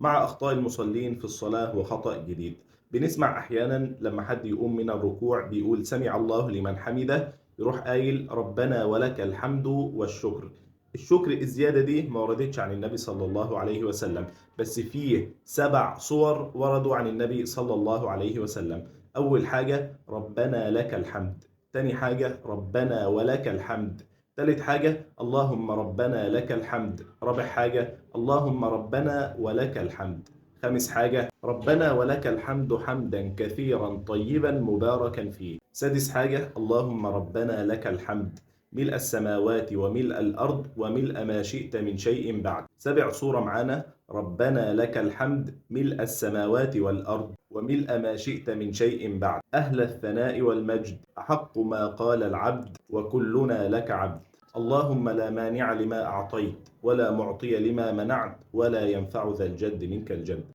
مع أخطاء المصلين في الصلاة وخطأ جديد. بنسمع أحيانا لما حد يقوم من الركوع بيقول سمع الله لمن حمده، يروح قايل ربنا ولك الحمد والشكر. الشكر الزيادة دي ما وردتش عن النبي صلى الله عليه وسلم، بس فيه 7 صور وردوا عن النبي صلى الله عليه وسلم. أول حاجة ربنا لك الحمد، تاني حاجة ربنا ولك الحمد، تالت حاجة اللهم ربنا لك الحمد، رابع حاجة اللهم ربنا ولك الحمد، خامس حاجة ربنا ولك الحمد حمدا كثيرا طيبا مباركا فيه، سادس حاجة اللهم ربنا لك الحمد ملء السماوات وملء الأرض وملء ما شئت من شيء بعد. 7 صورة معانا: ربنا لك الحمد ملء السماوات والأرض وملء ما شئت من شيء بعد، أهل الثناء والمجد، أحق ما قال العبد وكلنا لك عبد، اللهم لا مانع لما أعطيت ولا معطي لما منعت ولا ينفع ذا الجد منك الجد.